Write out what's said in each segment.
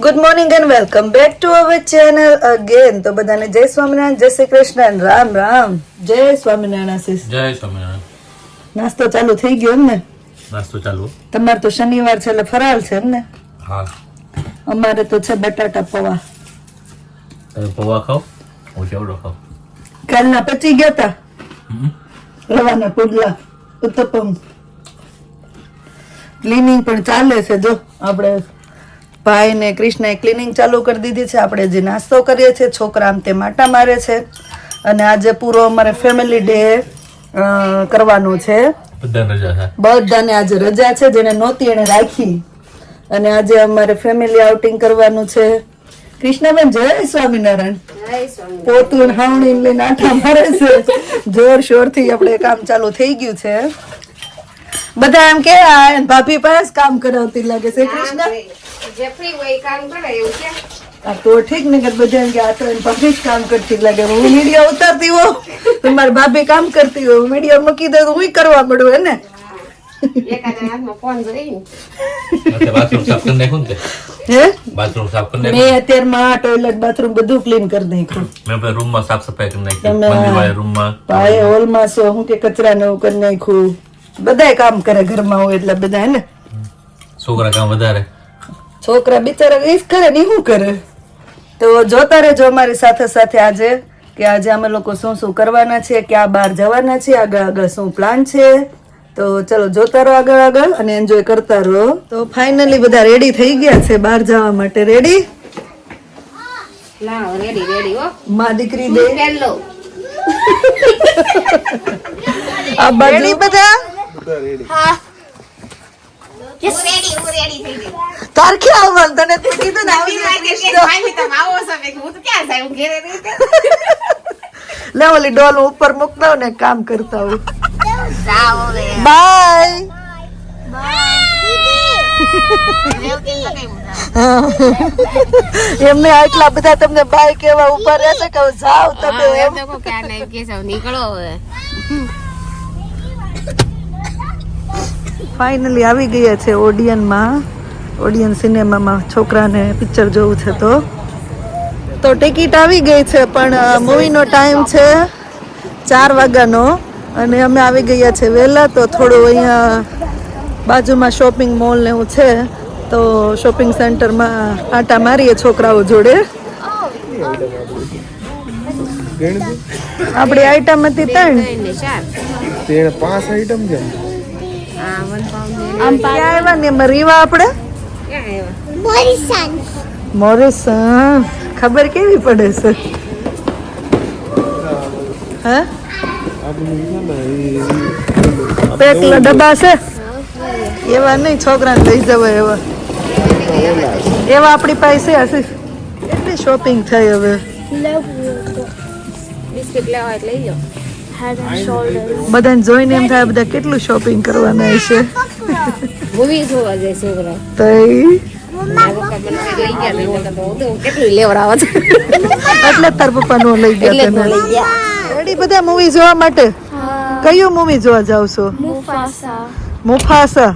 Good morning and welcome back to our channel again. તો બધાને જય સ્વામિનારાયણ, જય શ્રી કૃષ્ણ, રામ રામ. જય સ્વામિનારાયણ. આશીષ, જય સ્વામિનારાયણ. નાસ્તો ચાલુ થઈ ગયો એમ ને? નાસ્તો ચાલુ. તમારે તો શનિવાર છે એટલે ફરાળ છે એમ ને? હા. અમારે તો છે બટાટા પૌવા. તમે પૌવા ખાઓ, હું ચેવડો ખાઉં. કાલના પચી ગયા તા રવાના પુડલા, ઉત્તપમ. ક્લીનિંગ પણ ચાલે છે. જો આપણે ભાઈ ને કૃષ્ણએ ક્લીનિંગ ચાલુ કરી દીધી છે. આપણે જે નાસ્તો કરીએ છીએ, છોકરા આમ તે માટા મારે છે. અને આજે પૂરો અમારે ફેમિલી ડે કરવાનો છે. બધાને રજા છે. બધાને આજે રજા છે, જેને નહોતી એને રાખી. અને આજે અમારે ફેમિલી આઉટિંગ કરવાનું છે. કૃષ્ણબેન જય સ્વામિનારાયણ. પોતું હાવણી લઈને આઠા મારે છે. જોર શોર થી આપણે કામ ચાલુ થઈ ગયું છે. બધા એમ કે ભાભી પાસે કામ કરાવતી લાગે છે કૃષ્ણ. જે ફ્રી હોય કામ કરે એવું કે તો ઠીક ને, બધા એમ કે આ તો ભાભી જ કામ કરતી લાગે. હું મીડિયા ઉતારતી હોઉં તો મારી ભાભી કામ કરતી હોય, મીડિયા મૂકી દે તો હું કરવા પડું હે ને. એકાદા હાથમાં ફોન જોઈને બાથરૂમ સાફ કરી નાખ્યું ને? હે બાથરૂમ સાફ કરી મેં નાખ્યું. અત્યારમાં ટોયલેટ બાથરૂમ બધું ક્લીન કરી નાખ્યું. મેં બધા રૂમમાં સાફ સફાઈ કરી નાખી. તમે મંદિરવાળા રૂમમાં ભાઈ હોલમાં છો હું કે કચરા ને એવું કરી નાખ્યું. બધાય કામ કરે ઘરમાં હોય એટલે બધા હે ને. છોકરા કામ વધારે. છોકરા બિચારા એ જ કરે ને, શું કરે. તો જોતા રહેજો અમારી સાથે સાથે આજે કે આજે અમે લોકો શું શું કરવાના છે, ક્યાં બહાર જવાના છે, આગળ આગળ શું પ્લાન છે. તો ચલો જોતા રહો આગળ આગળ અને એન્જોય કરતા રહો. તો ફાઇનલી બધા રેડી થઈ ગયા છે બહાર જવા માટે. રેડી? લાવ રેડી રેડી હો માં દીકરી દે પેલો આ બાજુ બધા હું રેડી થઈ ગઈ તાર ક્યાં આવવાનું? તને તો કીધું ને આવી જાય કૃષ્ણ. ભાઈ તમે આવો છો મેં હું તો ક્યાં જાય હું ઘરે રહી લે ઓલી ડોલ ઉપર મૂકતા હોય ને કામ કરતા હોય. જાઓ રે બાય. એમને આટલા બધા તમને બાય કેવા ઉભા રહેશે કે જાવ તમે એમ. નીકળો હવે ફાઇનલી આવી ગયા છે ઓડિયનમાં, ઓડિયન સિનેમામાં. છોકરાને પિક્ચર જોવું છે તો ટિકિટ આવી ગઈ છે, પણ મૂવીનો ટાઈમ છે 4 વાગ્યાનો અને અમે આવી ગયા છે વહેલા. તો થોડું અહીંયા બાજુમાં શોપિંગ મોલ ને એવું છે, તો શોપિંગ સેન્ટરમાં આટા મારીએ છોકરાઓ જોડે. આપણી આઈટમ હતી 3 5 આઈટમ છે. ક્યાં આવ્યા ને એમાં રીવા આપણે મોરિસન. ખબર કેવી પડે છે હે? પેકલા ડબ્બા છે એવા નહીં, છોકરાને લઈ જવાય એવા એવા આપણી પાસે હશે. કેટલી શોપિંગ થઈ હવે. બિસ્કિટ લેવા એટલે લઈ લો બધાને જોઈને એમ થાય બધા કેટલું શોપિંગ કરવાના હશે. મૂવી જોવા જાય છોકરા તો કેટલું લેવડાવે છે એટલે તાર પપ્પા નો લઈ ગયા તને. રેડી બધા મૂવી જોવા માટે? કયું મૂવી જોવા જાવ છો? મુફાસા.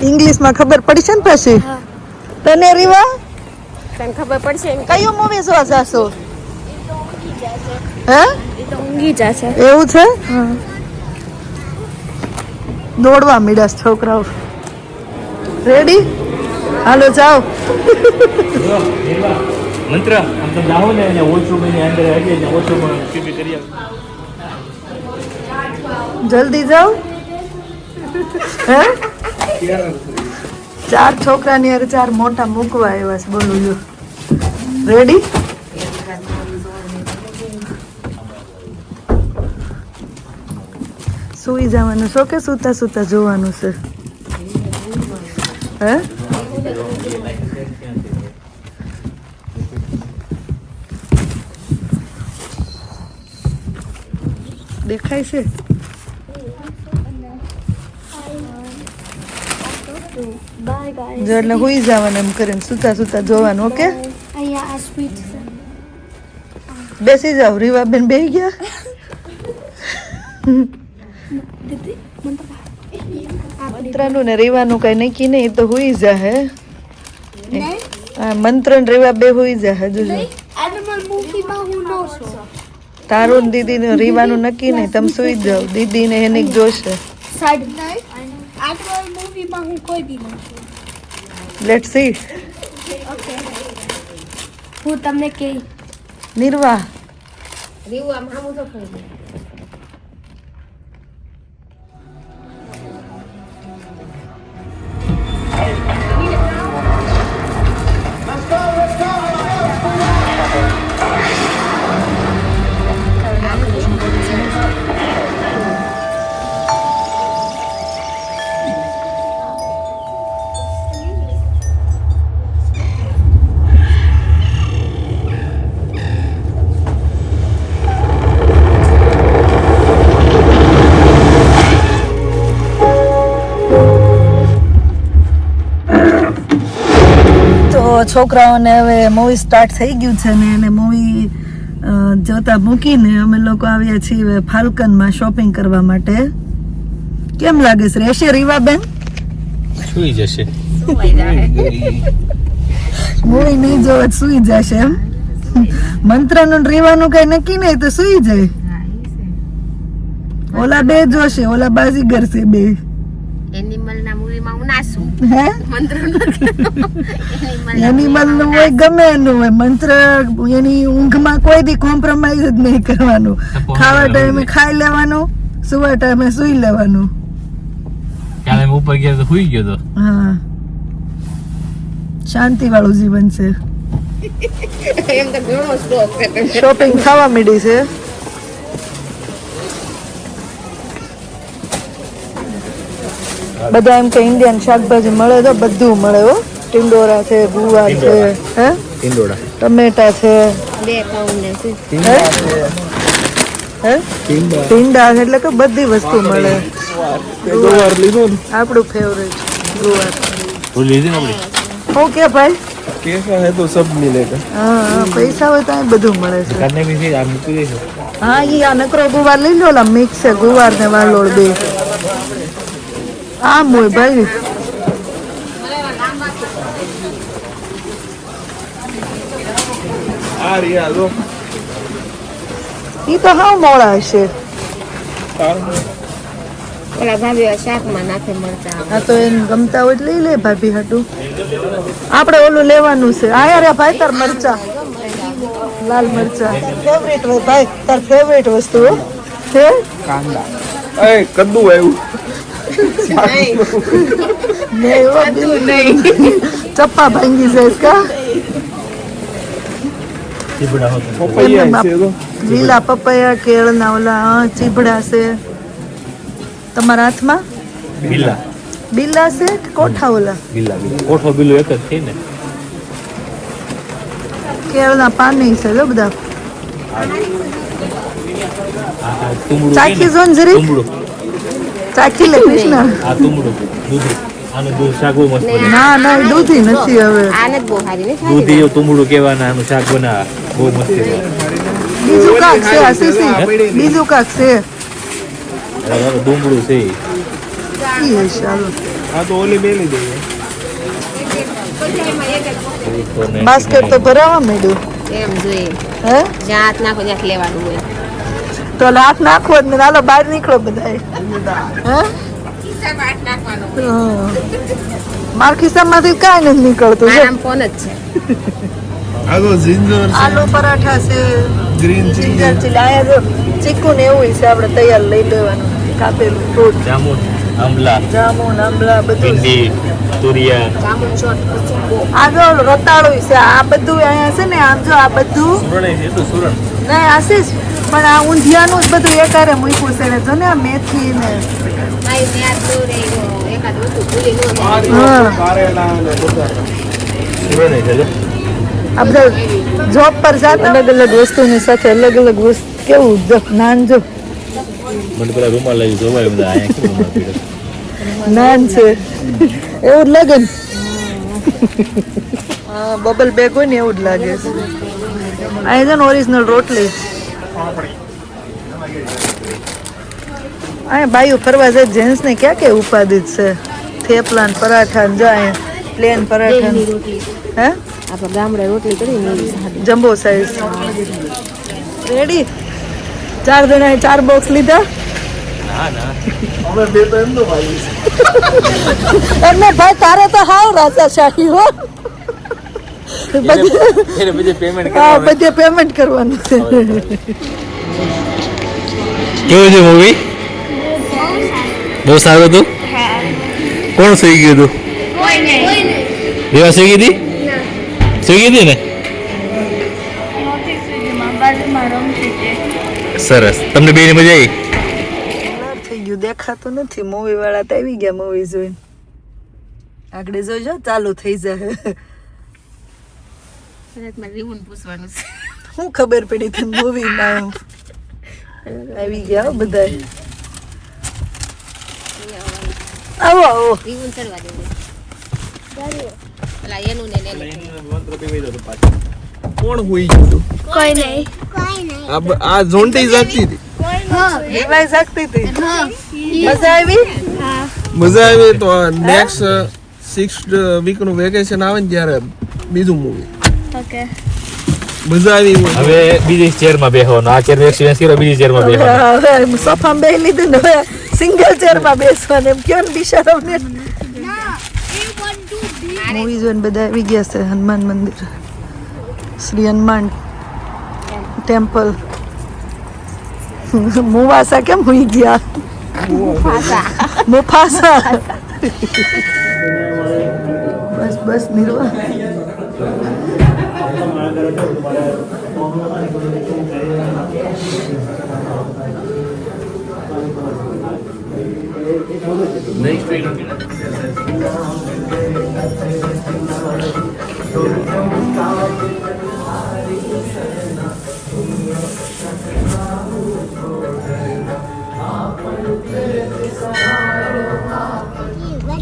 ઇંગ્લિશમાં ખબર પડી છે ને પછી તને રીવા? તને ખબર પડશે કયું મૂવી જોવા જાશો? હે ઊંઘી જશે એવું છે? દોડવા મીડા છોકરાઓ. રેડી? હાલો જાઓ. મંત્ર આમ તો જાઓ ને એને વોશરૂમની અંદર આવી ને વોશરૂમમાં પીપી કરી આવો. જલ્દી જાઓ. હે 4 છોકરાની હારે 4 મોટા મૂકવા આવ્યા છે. બોલું જો. રેડી? સુઈ જવાનું છો કે સુતા સુતા જોવાનું છે? હે દેખાય છે? જો એટલે હુઈ જવાનું એમ કરીને સુતા સુતા જોવાનું. ઓકે બેસી જાવ. રીવાબેન બેસી ગયા. મંત્રાનું ને રીવાનું કઈ નક્કી નહીં, તો હુઈ જા. હે આ મંત્ર ને રેવા બે હોઈ જાય હજુ જો એનિમલ મૂવીમાં હું નો છું તારું દીદી ને રીવાનું નક્કી નહીં તમે સુઈ જાઓ દીદી ને એને જોશે સાઈડ નાઈટ એનિમલ મૂવીમાં હું કોઈ બી નો છું લેટ્સ સી ઓકે હું તમને કે નિર્વાહ રીવું આમ હામું તો ફરી દે. છોકરાઓને હવે મૂવી સ્ટાર્ટ થઈ ગયું છે ને એને મૂવી જોતા મૂકીને અમે લોકો આવ્યા છીએ હવે ફાલ્કનમાં શોપિંગ કરવા માટે કેમ લાગે છે રહેશે રીવાબેન સુઈ જશે મૂવી નહીં જોવે તો સુઈ જશે એમ મંત્રનું રીવાનું કઈ નક્કી નહીં તો સુઈ જાય ઓલા બે જોશે ઓલા બાજીગર છે બે એનિમલ ના મૂવીમાં હું નાસું હે મંત્ર એનિમલ નું હોય ગમે એનું હોય મંત્ર એની ઊંઘમાં કોઈ દી કોમ્પ્રોમાઇઝ જ નહીં કરવાનું ખાવા ટાઈમે ખાઈ લેવાનું સુવા ટાઈમે સુઈ લેવાનું કાલે હું ઉપર ગયા તો સુઈ ગયો તો હા શાંતિ વાળું જીવન છે એમ તો ઘણો સ્ટોક છે શોપિંગ થવા માંડી છે બધા એમ કે ઇન્ડિયન શાકભાજી મળે તો બધું મળે હો ટિંડોરા છે ગુવાર છે હે ટિંડોળા ટમેટા છે 2 પાઉન્ડ ને છે હે ટીંડા એટલે કે બધી વસ્તુ મળે ગુવાર લીધો ને આપણું ફેવરેટ ગુવાર ભૂલ લીધી ને આપણી હું કે ભાઈ कैसा है तो सब मिलेगा હા પૈસા હોય તો અહીં બધું મળે છે કરને બી છે આ મૂકી દેજો હા ઈ આ નકરો ગુવાર લઈ લો લા મિક્સ છે ગુવાર ને વાલોળ બે આમ હોય ભાઈ आ रही है लो ઈ તો હાવ મોળા હશે ઓલા ભાભી શાકમાં નાખે મરચા આ તો એને ગમતા હોય તો લઈ લે ભાભી હાટું આપણે ઓલું લેવાનું છે આ યાર ભાઈ તાર મરચા લાલ મરચા ફેવરેટ હોય ભાઈ તાર ફેવરેટ વસ્તુ હો છે कांदा ए कद्दू है वो नहीं वो बिल्कुल नहीं चप्पा भांगी से इसका ચીબડા હોતો पपैया है तो લીલા પપૈયા કેળના ઓલા ચીભડા છે તમારા હાથમાં બિલ્લા બિલ્લા છે કે કોઠા ઓલા બિલ્લા કોઠો બિલ્લો એક જ છે ને કેળના પાની છે લો બધા આ તુંબડું ચાખી જો ને જરી તુંબડું ચાખી લે કૃષ્ણ આ તુંબડું દૂધ આનું દૂધ શાક બહુ મસ્ત બને ના ના એ દૂધી નથી હવે આને જ બહુ સારી ને દૂધી એવું તુંબડું કહેવાના આનું શાક બનાવે બહુ મસ્ત બને બીજું કાક છે આ સીસી બીજું કાક છે તુંબડું છે ઈ હશે હાલો हाँ तो ओली ले लीजिए બાસ્કેટ તો ભરાવા માંડ્યું એમ જોઈએ હે જ્યાં હાથ નાખો ત્યાં લેવાનું હોય તો લાખ નાખવો જ ને હાલો બહાર નીકળો બધા હે મારા ખિસ્સામાંથી કાંઈ નથી નીકળતું જો. આમ ફોન જ છે आ तो जिंजर આલુ પરાઠા છે ग्रीन જિંજર ચીલી આયા જો ચીકુ ને એવું છે આપણે તૈયાર લઈ લેવાનું કાપેલું ફ્રૂટ જામુન આમલા જામુન આંબલા બધું ભીંડી તુરિયા જામુન શોટ આ જો રતાળું છે આ બધું અહીંયા છે ને આમ જો આ બધું સુરણ છે તો સુરણ નહીં આશીષ પણ આ ઊંધિયાનું જ બધું એકારે મૂક્યું છે ને જો ને આ મેથી ને મારી ત્યાં દૂર એકાદ વસ્તુ ભૂલી ન જાય હા कारेला ने બધા સુરણ છે લે આ બધા જોબ પર જાતા અલગ અલગ વસ્તુની સાથે અલગ અલગ વસ્તુ કેવું જો નાન જો મને પેલા રૂમાલ લઈ જોવાય બધા અહીંયા કેવું રૂમાલ પીડે નાન છે એવું જ લાગે ને હા બબલ બેગ હોય ને એવું જ લાગે છે આ છે ને ઓરિજિનલ રોટલી આ બાયું ફરવા જાય જેન્ટ્સ ને ક્યાં કે ઉપાધિત છે થેપલા ને પરાઠા ને જો અહીંયા પ્લેન પરાઠા ને. હે આ આપણે ગામડે રોટલી કરીને જમ્બો સાઈઝ રેડી 4 જણાએ 4 બોક્સ લીધા ના ના અમે બે તો એમનો ભાઈ એમને ભાઈ તારે તો હાવ રાજાશાહી હો એને બધે પેમેન્ટ હા બધે પેમેન્ટ કરવાનું છે કેવું છે મૂવી બહુ સારું હતું કોણ સુઈ ગયું હતું એવા સુઈ ગઈ હતી ને સરસ તમને બે ની મજા આવી થઈ ગયું દેખાતું નથી મૂવી વાળા તો આવી ગયા મૂવી જોઈને આગળ જોજો ચાલુ થઈ જાય રીવું પૂછવાનું છે શું ખબર પડી તને મૂવી માં આવી ગયા હો બધા આવો આવો રીવું ચડવા દેવું પેલા એનું ને કોણ હોઈ ગયું હતું? કોઈ નહીં આ ઝોંટી જાગતી હતી એવાય જાગતી હતી મજા આવી મજા આવી તો નેક્સ્ટ 6 વીક નું વેકેશન આવે ને ત્યારે બીજું મૂવી ઓકે મજા આવી હવે બીજી ચેરમાં બેસવાનો આ ચેર એક્સપિરિયન્સ કર્યો બીજી ચેરમાં બેસવાનો હવે સોફામાં બેસી લીધું ને હવે સિંગલ ચેરમાં બેસવાનું એમ કયો ને બિચારાઓને મૂવી જોઈને બધા આવી ગયા છે હનુમાન મંદિર શ્રી હનુમાન ટેમ્પલ મુવાસા કેમ હોઈ ગયા મુફાસા બસ બસ નિર્વા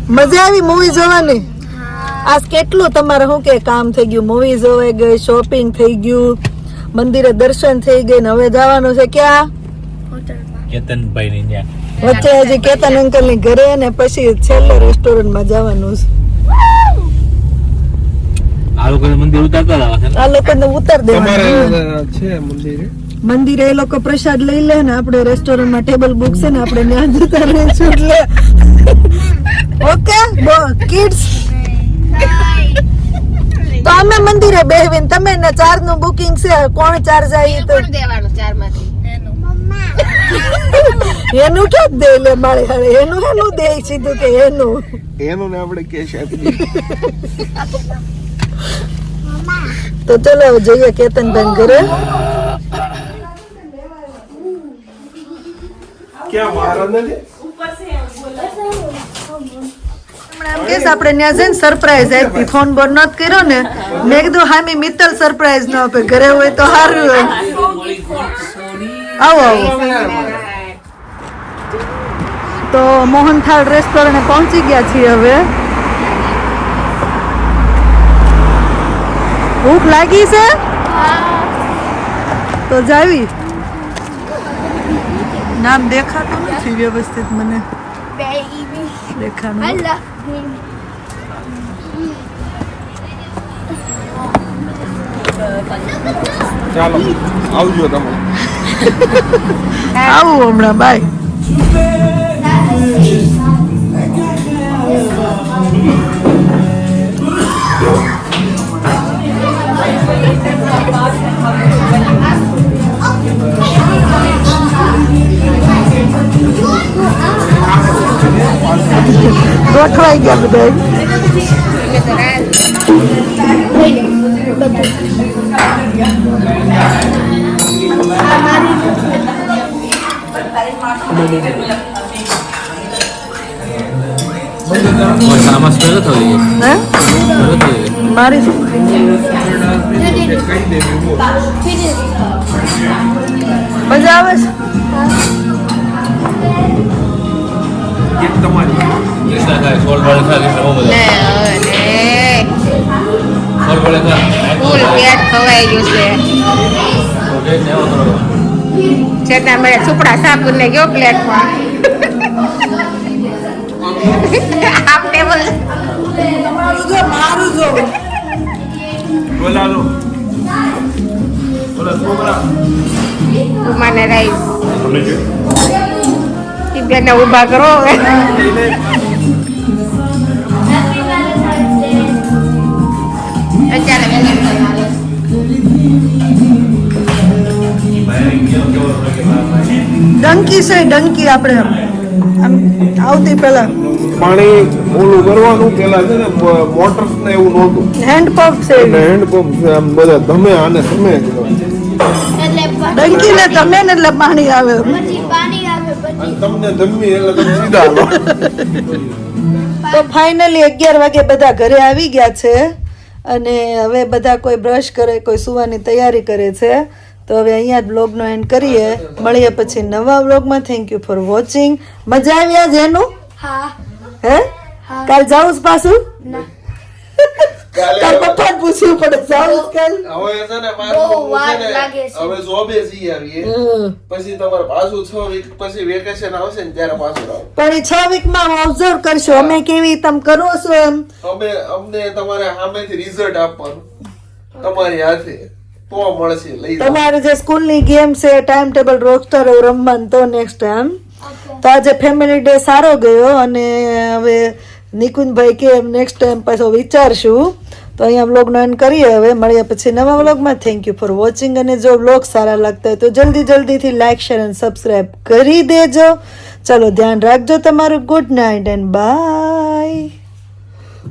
મજા આવી મૂવી જોવાની આજ કેટલું તમારે શું કે કામ થઈ ગયું મૂવી જોવાઈ ગઈ શોપિંગ થઈ ગયું મંદિરે દર્શન થઈ ગઈ ને હવે જવાનું છે ક્યાં કેતનભાઈ ની ત્યાં વચ્ચે હજી કેતન અંકલ ની ઘરે ને પછી છેલ્લે રેસ્ટોરન્ટ માં જવાનું છે આ લોકો મંદિર ઉતારતા હતા છે આ લોકો ને ઉતાર દેવાનું તમારે છે મંદિરે મંદિરે એ લોકો પ્રસાદ લઈ લે ને આપણે રેસ્ટોરન્ટ માં ટેબલ બુક છે ને આપણે ત્યાં જતા રહીશું એટલે ઓકે કિડ્સ તો અમે મંદિરે બેહવીને તમે ને 4 નું બુકિંગ છે કોણ 4 જાય તો દેવાનું 4 માંથી એનું કે દે લે મારે હારે એનું દે સીધું કે એનું ને આપણે કેશ આપી દીધું તો ચલો હવે જઈએ કેતનબેન ઘરે ક્યાં મારા નથી એમ કે આપણે ત્યાં જઈને સરપ્રાઈઝ આપી ફોન બોન નત કર્યો ને મેં કીધું હામી મિત્તલ સરપ્રાઈઝ ન આપે ઘરે હોય તો સારું હોય આવો આવો તો મોહનથાળ રેસ્ટોરન્ટ પહોંચી ગયા છીએ હવે ભૂખ લાગી છે તો જાવી નામ દેખાતું નથી વ્યવસ્થિત મને દેખાનું ચાલો આવજો તમે આવું હમણાં બાય ગોઠવાઈ ગયા બધા આમાં સ્મેલ થયો હે મારી મજા આવે છે તમારી સોલ વાળે ખા સોલ વાળે ખા ફૂલ પેટ ખવાઈ ગયું છે છતાં મારે સુપડા સાપુર ને ગયો પ્લેટમાં આપણે બોલ મારું જો બોલા લો બોલા છોકરા મને રાઈસ તમને કે બેને ઊભા કરો હવે અત્યારે ડંકી છે ડંકી આપણે આમ આવતી પેલા પાણી ઓલું કરવાનું પેલા છે ને મોટર્સ ને એવું નહોતું હેન્ડ પંપ છે એટલે હેન્ડ પંપ છે આમ બધા ધમે આને ધમે જ હોય. ડંકી ને તમે ને એટલે પાણી આવે પછી પાણી આવે પછી અને તમને ધમી એટલે તમે સીધા લો તો ફાઇનલી 11 વાગે બધા ઘરે આવી ગયા છે અને હવે બધા કોઈ બ્રશ કરે કોઈ સુવાની તૈયારી કરે છે તો હવે અહીંયા જ બ્લોગનો એન્ડ કરીએ મળીએ પછી નવા બ્લોગમાં થેન્ક યુ ફોર વોચિંગ મજા આવી આજ એનું હા હે કાલ જાઉં પાછું કાલે તાર પપ્પાને પૂછવું પડે જાઉં કાલ હવે છે ને બહુ મારું વાર છે ને લાગે છે. હવે જોબે જઈ આવીએ પછી તમારે પાછું 6 વીક પછી વેકેશન આવશે ને ત્યારે પાછું આવો પણ એ 6 વીકમાં ઓબ્ઝર્વ કરશો અમે કેવી તમે કરો છો એમ અમને તમારે સામેથી રિઝલ્ટ આપવાનું તમારી હાથે તો મળશે લઈ જાઓ. તમારે જે સ્કૂલની ગેમ છે ટાઈમ ટેબલ રોસ્ટર એવું રમવાનું તો નેક્સ્ટ ટાઈમ તો આજે ફેમિલી ડે સારો ગયો અને હવે નિકુંજભાઈ કે નેક્સ્ટ ટાઈમ પાછો વિચારશું તો અહીંયા વ્લોગનો એન્ડ કરીએ હવે મળીએ પછી નવા વ્લોગમાં થેન્ક યુ ફોર વોચિંગ અને જો વ્લોગ સારા લાગતા હોય તો જલ્દીથી લાઇક શેર અને સબસ્ક્રાઈબ કરી દેજો ચલો ધ્યાન રાખજો તમારું ગુડ નાઇટ એન્ડ બાય